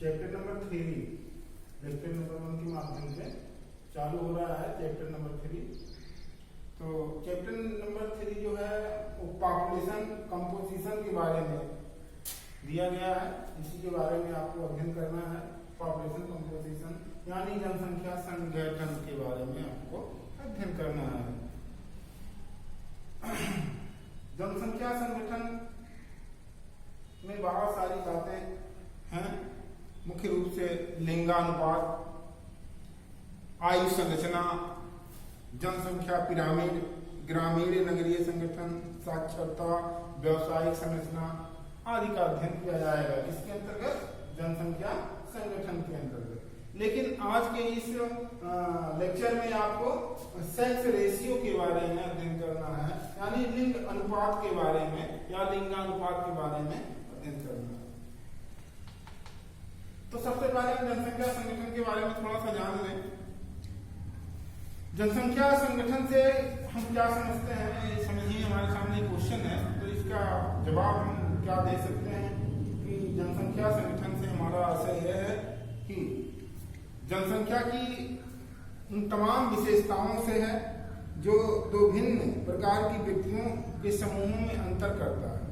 Chapter number 3 lecture number 1 के माध्यम से चालू हो रहा है चैप्टर नंबर 3। तो चैप्टर नंबर 3 जो है वो पॉपुलेशन कंपोजिशन के बारे में दिया गया है। इसी के बारे में आपको अध्ययन करना है। पॉपुलेशन कंपोजिशन यानी जनसंख्या संगठन के बारे में आपको अध्ययन करना है। जनसंख्या संगठन में बहुत सारी बातें हैं। मुख्य रूप से लिंगानुपात, आयु संरचना, जनसंख्या पिरामिड, ग्रामीण नगरीय संगठन, साक्षरता, व्यावसायिक संरचना आदि का अध्ययन किया जाएगा। इसके अंतर्गत जनसंख्या संगठन के अंतर्गत। लेकिन आज के इस लेक्चर में आपको सेक्स रेशियो के बारे में अध्ययन करना है, यानी लिंग अनुपात के बारे में या लिंगानुपात के बारे में अध्ययन करना है। तो सबसे पहले जनसंख्या संगठन के बारे में थोड़ा सा जान लें। जनसंख्या संगठन से हम क्या समझते हैं, समझिए हमारे सामने क्वेश्चन है, तो इसका जवाब हम क्या दे सकते हैं कि जनसंख्या संगठन से हमारा आशय यह है कि जनसंख्या की उन तमाम विशेषताओं से है जो दो भिन्न प्रकार की व्यक्तियों के समूहों में अंतर करता है।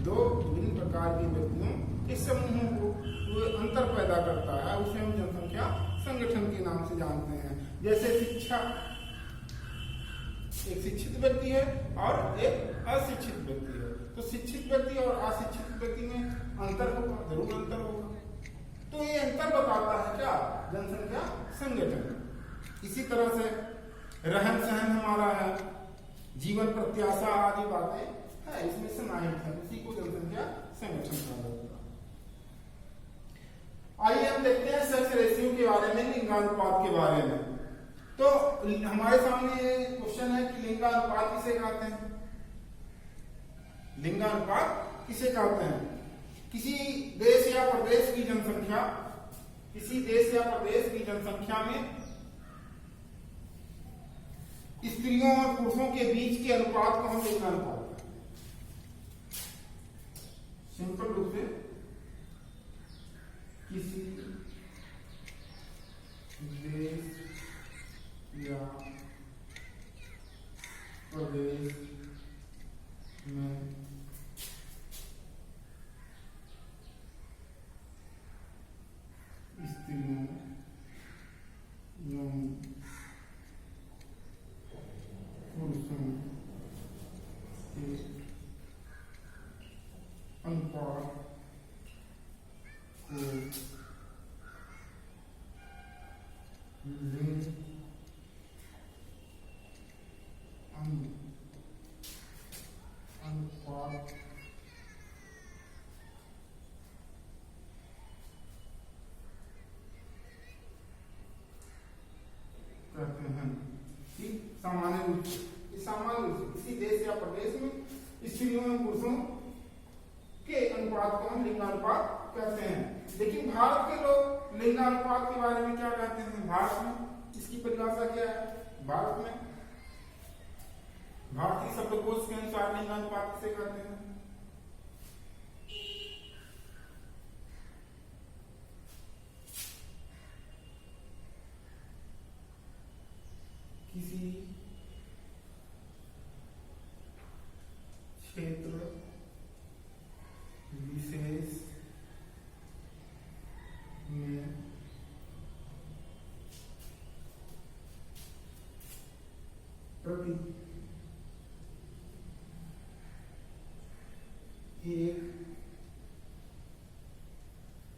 दो भिन्न प्रकार की व्यक्तियों के समूहों को अंतर पैदा करता है, उसे हम जनसंख्या संगठन के नाम से जानते हैं। जैसे शिक्षा, एक शिक्षित व्यक्ति है और एक अशिक्षित व्यक्ति है, तो शिक्षित व्यक्ति और अशिक्षित व्यक्ति में अंतर होगा, जरूर अंतर होगा। तो ये अंतर बताता है क्या, जनसंख्या संगठन। इसी तरह से रहन सहन हमारा है, जीवन प्रत्याशा आदि बातें है इसमें समाहित है, उसी को जनसंख्या संगठन कहा जाता है। आइए हम देखते हैं सेक्स रेशियो के बारे में, लिंगानुपात के बारे में। तो हमारे सामने क्वेश्चन है कि लिंगानुपात किसे कहते हैं। लिंगानुपात किसे कहते हैं? किसी देश या प्रदेश की जनसंख्या, किसी देश या प्रदेश की जनसंख्या में स्त्रियों और पुरुषों के बीच के अनुपात को हम लिंगानुपात कहते हैं। सिंपल रूप से किसी देश या प्रदेश में स्त्रियों एवं पुरुषों के अनुपात को लिंग अनुपात कहते हैं। कि सामान्य रूप से किसी देश या प्रदेश में स्त्रियों एवं पुरुषों के अनुपात को हम लिंगानुपात कहते हैं। लेकिन भारत के लोग लिंगानुपात के बारे में क्या कहते हैं? भारत में इसकी परिभाषा क्या है? भारत में भारतीय शब्दकोश के अनुसार लिंगानुपात किसे कहते हैं? किसी क्षेत्र विशेष में प्रति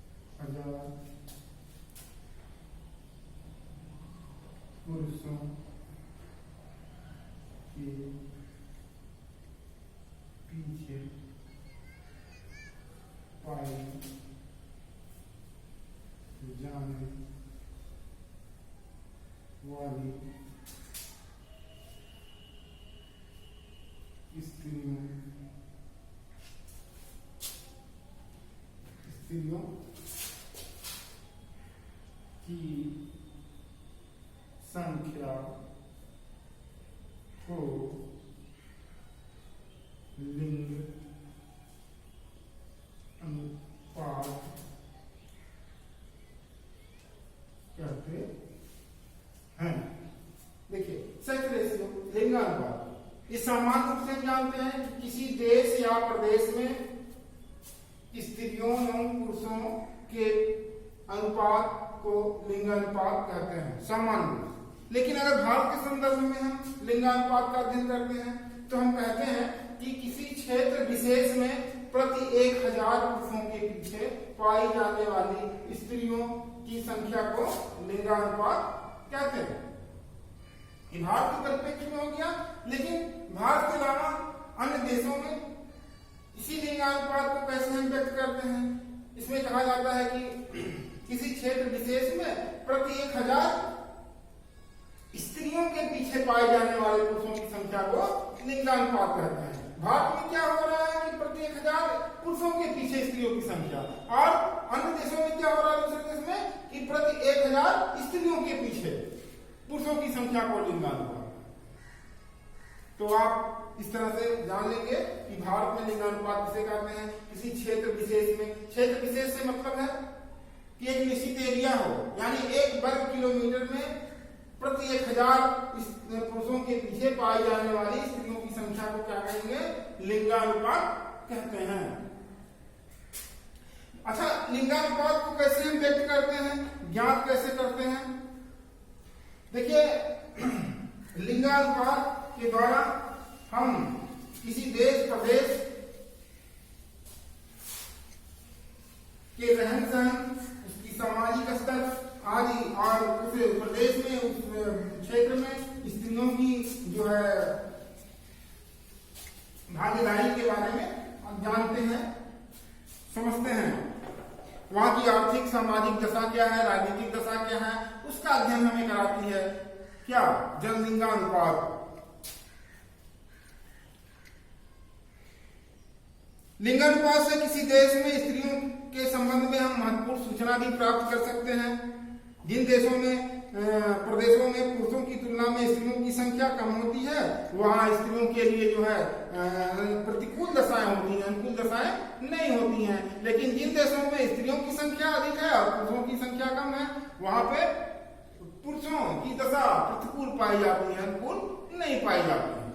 1,000 पुरुषों के पीछे पाई जाने वाली स्त्रियों की संख्या को लिंग अनुपात कहते हैं। देखिए सेक्स रेशियो, लिंगानुपात, ये सामान्य रूप से हम जानते हैं कि किसी देश या प्रदेश में स्त्रियों एवं पुरुषों के अनुपात को लिंगानुपात कहते हैं सामान्य रूप से। लेकिन अगर भारत के संदर्भ में हम लिंगानुपात का अध्ययन करते हैं तो हम कहते हैं कि किसी क्षेत्र विशेष में प्रति 1000 पुरुषों के पीछे पाई जाने वाली स्त्रियों की संख्या को लिंगानुपात कहते हैं। ये भारत के परिप्रेक्ष्य में हो गया, लेकिन भारत के अलावा अन्य देशों में इसी लिंगानुपात को कैसे हम व्यक्त करते हैं? इसमें कहा जाता है कि किसी क्षेत्र विशेष में प्रति 1000 स्त्रियों के पीछे पाए जाने वाले पुरुषों की संख्या को लिंगानुपात कहते हैं। भारत में क्या हो रहा है कि प्रति 1000 पुरुषों के पीछे स्त्रियों की संख्या, और अन्य देशों में क्या हो रहा है दूसरे देश में कि प्रति 1000 स्त्रियों के पीछे पुरुषों की संख्या को लिंगानुपात। तो आप इस तरह से जान लेंगे कि भारत में लिंगानुपात किसे कहते हैं। किसी क्षेत्र विशेष में, क्षेत्र विशेष से मतलब है कि एक निश्चित एरिया हो, यानी 1 वर्ग किलोमीटर में प्रति 1000 पुरुषों के पीछे पाई जाने वाली स्त्रियों की संख्या को क्या कहेंगे? लिंगानुपात कहते हैं। अच्छा, लिंगानुपात को कैसे हम व्यक्त करते हैं, ज्ञात कैसे करते हैं? देखिए, लिंगानुपात के द्वारा हम किसी देश प्रदेश के रहन सहन, उसकी सामाजिक स्तर आदि, और उस प्रदेश में, उस क्षेत्र में स्त्रियों की जो है भागीदारी के बारे में हम जानते हैं, समझते हैं। वहां की आर्थिक सामाजिक दशा क्या है, राजनीतिक दशा क्या है, उसका अध्ययन हमें कराती है क्या? जनलिंगानुपात। लिंगानुपात से किसी देश में स्त्रियों के संबंध में हम महत्वपूर्ण सूचना भी प्राप्त कर सकते हैं। जिन देशों में प्रदेशों में पुरुषों की तुलना में स्त्रियों की संख्या कम होती है, वहां स्त्रियों के लिए जो है प्रतिकूल दशाएं होती हैं, अनुकूल दशाएं नहीं होती हैं। लेकिन जिन देशों में स्त्रियों की संख्या अधिक है और पुरुषों की संख्या कम है, वहां पे पुरुषों की दशा प्रतिकूल पाई जाती है, अनुकूल नहीं पाई जाती है।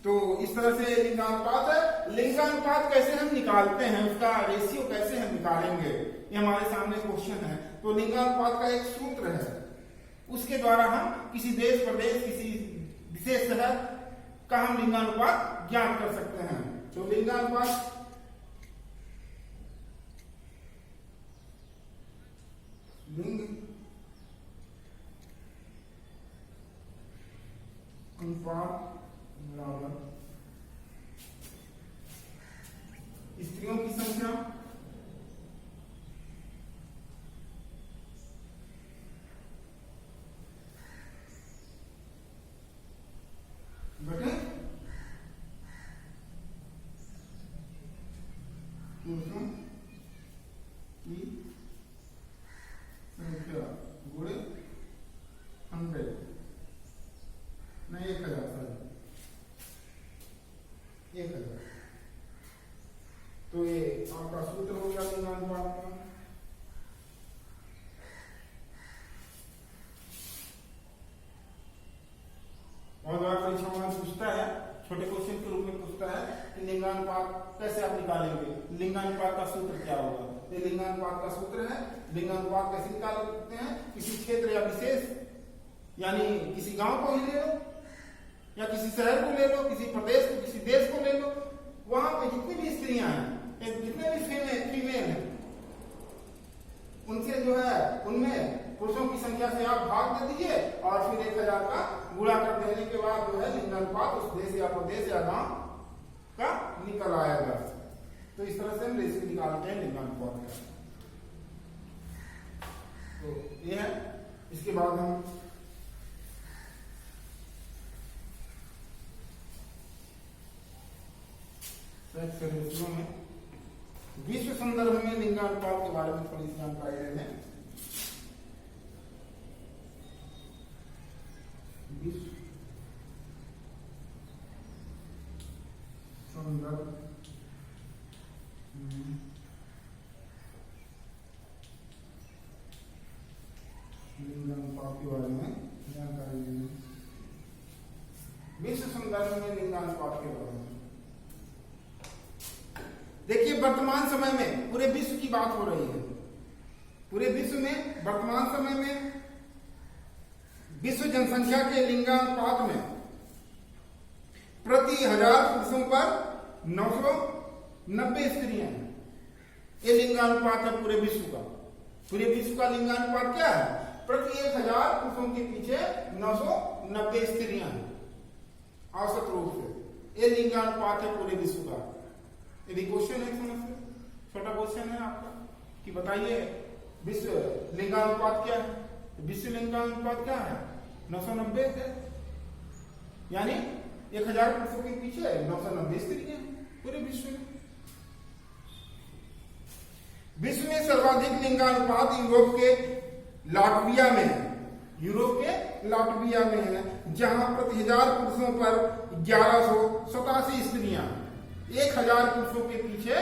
तो इस तरह से लिंगानुपात है। लिंगानुपात कैसे हम निकालते हैं, उसका रेशियो कैसे हम निकालेंगे, ये हमारे सामने क्वेश्चन है। तो लिंगानुपात का एक सूत्र है, उसके द्वारा हम किसी देश प्रदेश, किसी विशेष शहर का हम लिंगानुपात ज्ञात कर सकते हैं। तो लिंगानुपात लिंग अनुपात बराबर स्त्रियों की संख्या बटे पुरुषों की संख्या गुणे 100, नहीं 1000, 1000। तो ये आपका सूत्र हो गया लिंगानुपात का। बहुत बार परीक्षा में पूछता है, छोटे क्वेश्चन के रूप में पूछता है कि लिंगानुपात कैसे आप निकालेंगे, लिंगानुपात का सूत्र क्या होगा। ये लिंगानुपात का सूत्र है। लिंगानुपात कैसे निकाल सकते हैं? किसी क्षेत्र या विशेष, यानी किसी गांव को ही ले लो, या किसी शहर को ले लो, किसी प्रदेश को, किसी देश को ले लो, वहां पे जितनी भी स्त्रियां हैं, जितने भी फीमेल हैं, उनसे जो है, उनमें पुरुषों की संख्या से आप भाग दे दीजिए और फिर 1000 का गुणा कर देने के बाद जो है लिंगानुपात उस देश या प्रदेश या गांव का निकल आएगा। तो इस तरह से हम रेशियो निकालते हैं लिंगानुपात का। तो ये है। इसके बाद हम सेक्स रेशियो में विश्व संदर्भ में लिंगानुपात के बारे में थोड़ी सी जानकारी ले लें। विश्व संदर्भ लिंगानुपात के बारे में जानकारी लेनी। विश्व संदर्भ में लिंगानुपात के बारे में देखिए, वर्तमान समय में पूरे विश्व की बात हो रही है। पूरे विश्व में वर्तमान समय में विश्व जनसंख्या के लिंगानुपात में प्रति 1000 पुरुषों पर 990 स्त्रियां हैं। ये लिंगानुपात है पूरे विश्व का। पूरे विश्व का लिंगानुपात क्या है? प्रति 1000 पुरुषों के पीछे 990 स्त्रियां हैं औसत रूप से। ये लिंगानुपात है पूरे विश्व का। यदि क्वेश्चन है समझ, छोटा क्वेश्चन है आपका कि बताइए विश्व लिंगानुपात क्या है? विश्व लिंगानुपात क्या है? 990 है, यानी 1000 पुरुषों के पीछे 990 स्त्रियां पूरे विश्व में। विश्व में सर्वाधिक लिंगानुपात यूरोप के लाटविया में है। यूरोप के लाटविया में है, जहां प्रति 1000 पुरुषों पर 1187 स्त्रियां, 1000 पुरुषों के पीछे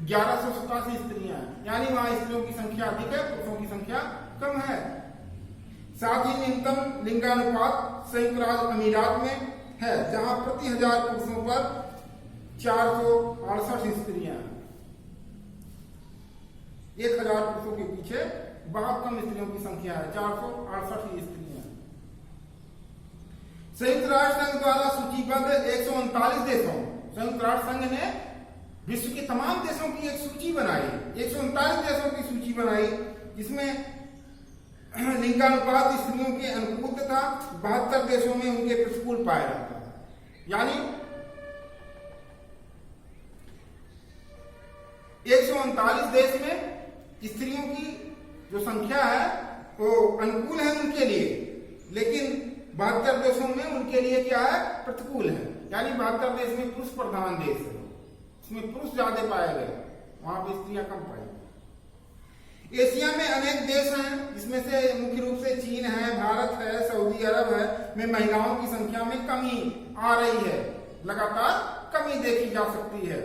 1187 स्त्रियां, यानी वहां स्त्रियों की संख्या अधिक है, पुरुषों की संख्या कम है। साथ ही न्यूनतम लिंगानुपात संयुक्त राज्य अमीरात में है, जहां प्रति 1000 पुरुषों पर 468 स्त्रियां, 1000 पुरुषों के पीछे बहुत कम स्त्रियों की संख्या है, 468 स्त्रियां। संयुक्त राष्ट्र संघ द्वारा सूचीबद्ध 139 देशों, संयुक्त राष्ट्र संघ ने विश्व के तमाम देशों की एक सूची बनाई, 139 देशों की सूची बनाई, जिसमें लिंगानुपात स्त्रियों के अनुकूल तथा 72 देशों में उनके प्रतिकूल पाया जाता है। यानी 139 देश में स्त्रियों की जो संख्या है वो अनुकूल है उनके लिए, लेकिन 72 देशों में उनके लिए क्या है? प्रतिकूल है। यानी 72 देश में पुरुष प्रधान देश है, इसमें पुरुष ज्यादा पाए गए, वहां पर स्त्रियां कम पाई। एशिया में अनेक देश हैं, जिसमें से मुख्य रूप से चीन है, भारत है, सऊदी अरब है, में महिलाओं की संख्या में कमी आ रही है, लगातार कमी देखी जा सकती है,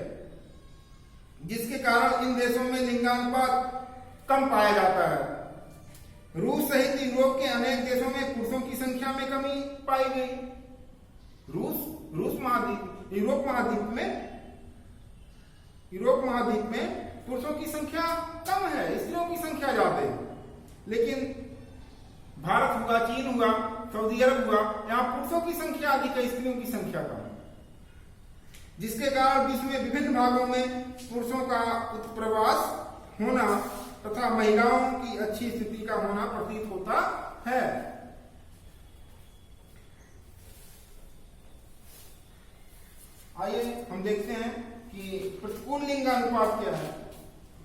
जिसके कारण इन देशों में लिंगानुपात कम पाया जाता है। रूस सहित यूरोप के अनेक देशों में पुरुषों की संख्या में कमी पाई गई। रूस महाद्वीप, यूरोप महाद्वीप में पुरुषों की संख्या कम है, स्त्रियों की संख्या ज्यादा है। लेकिन भारत हुआ, चीन हुआ, सऊदी अरब हुआ, यहाँ पुरुषों की संख्या अधिक है, स्त्रियों की संख्या कम है, जिसके कारण विश्व में विभिन्न भागों में पुरुषों का उत्प्रवास होना तथा महिलाओं की अच्छी स्थिति का होना प्रतीत होता है। आइए हम देखते हैं कि प्रतिकूल लिंगानुपात क्या है।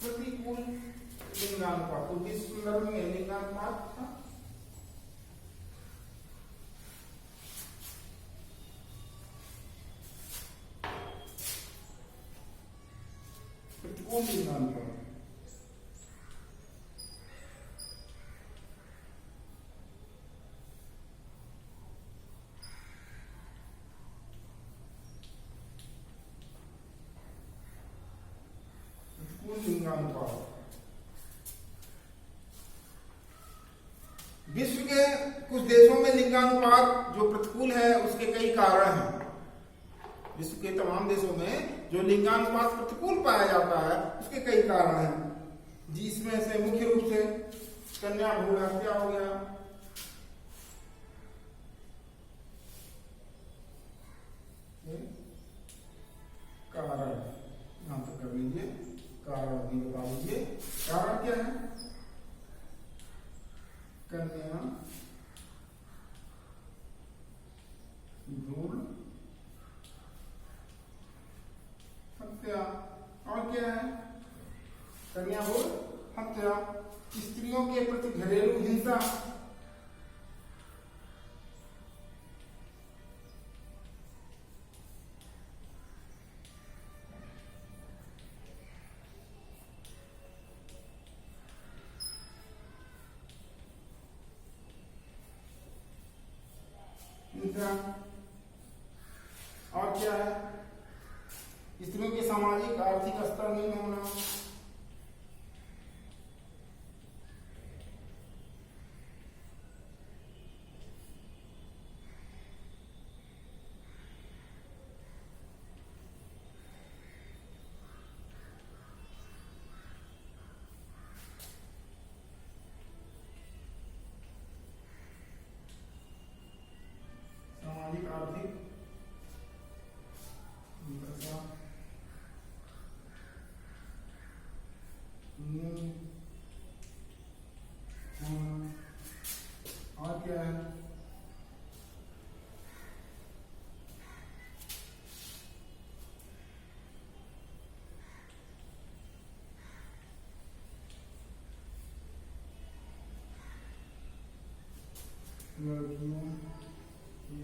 प्रतिकूल लिंगानुपात, तो विश्व संदर्भ में लिंगानुपात था। प्रतिकूल लिंगानुपात विश्व के कुछ देशों में लिंगानुपात जो प्रतिकूल है उसके कई कारण हैं। विश्व के तमाम देशों में जो लिंगानुपात प्रतिकूल पाया जाता है उसके कई कारण हैं, जिसमें से मुख्य रूप से कन्या भ्रूण हत्या हो गया, कारण यहां तक कर लीजिए, कारण भी बता दीजिए। कारण क्या है? कन्या भ्रूण हत्या। और क्या है? कन्या भ्रूण हत्या, स्त्रियों के प्रति घरेलू हिंसा, और क्या है? स्त्रियों के सामाजिक आर्थिक स्तर में होना, लड़कियों के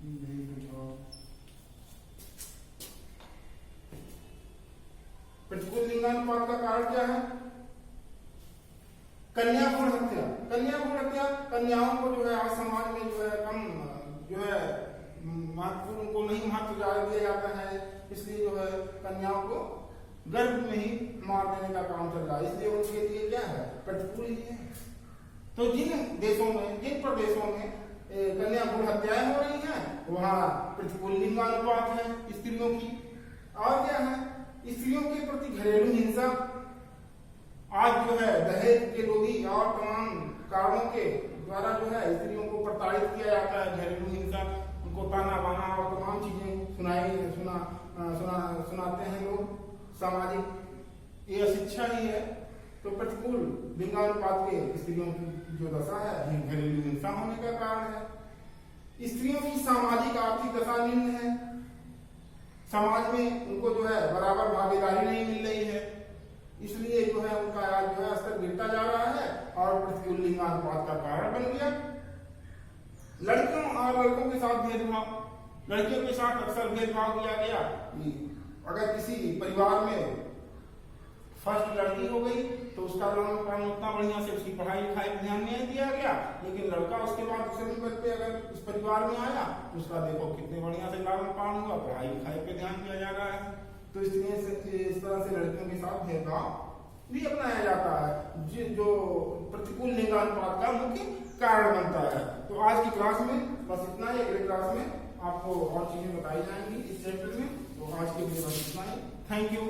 भेदभाव। प्रतिकूल लिंगानुपात का कारण क्या है? कन्या भ्रूण हत्या। कन्या भ्रूण हत्या, कन्याओं को जो है आज समाज में जो है कम जो है महत्वपूर्ण, उनको नहीं महत्व दिया जाता है, इसलिए जो है कन्याओं को गर्भ में ही मार देने का काम चल रहा है, इसलिए उनके लिए क्या है? प्रतिकूल ही है। तो जिन देशों में, जिन प्रदेशों में कन्या भ्रूण हत्याएं हो रही हैं, वहां प्रतिकूल लिंगानुपात है स्त्रियों की। और क्या है? स्त्रियों के प्रति घरेलू हिंसा, आज जो है दहेज के लोभी और तमाम कारणों के द्वारा जो है स्त्रियों को प्रताड़ित किया जाता है, घरेलू हिंसा, उनको ताना बाना और तमाम चीजें सुनाते हैं लोग। सामाजिक ये अशिक्षा ही है। तो प्रतिकूल लिंगानुपात के स्त्रियों की जो दशा है घरेलू हिंसा होने का कारण है। स्त्रियों की सामाजिक आर्थिक दशा निम्न है, समाज में उनको जो है बराबर भागीदारी नहीं मिल रही है, इसलिए जो है उनका आज जो है स्तर गिरता जा रहा है और प्रतिकूल लिंगानुपात का कारण बन गया। लड़कियों और लड़कों के साथ भेदभाव। लड़कियों के साथ अक्सर भेदभाव किया गया। अगर किसी परिवार में फर्स्ट लड़की हो गई तो उसका लालन पालन उतना बढ़िया से उसकी पढ़ाई लिखाई पर ध्यान नहीं दिया गया, लेकिन लड़का उसके बाद दूसरे नंबर पे अगर उस परिवार में आया तो उसका देखो कितने बढ़िया से लालन पालन हुआ, पढ़ाई लिखाई पे ध्यान दिया जा रहा है। तो इस तरह से लड़कियों के साथ भेदभाव भी अपनाया जाता है, जो प्रतिकूल लिंगानुपात का मुख्य कारण बनता है। तो आज की क्लास में बस इतना ही। अगले क्लास में आपको और चीजें बताई जाएंगी इस चैप्टर में। तो आज के लिए बस इतना ही। Thank you.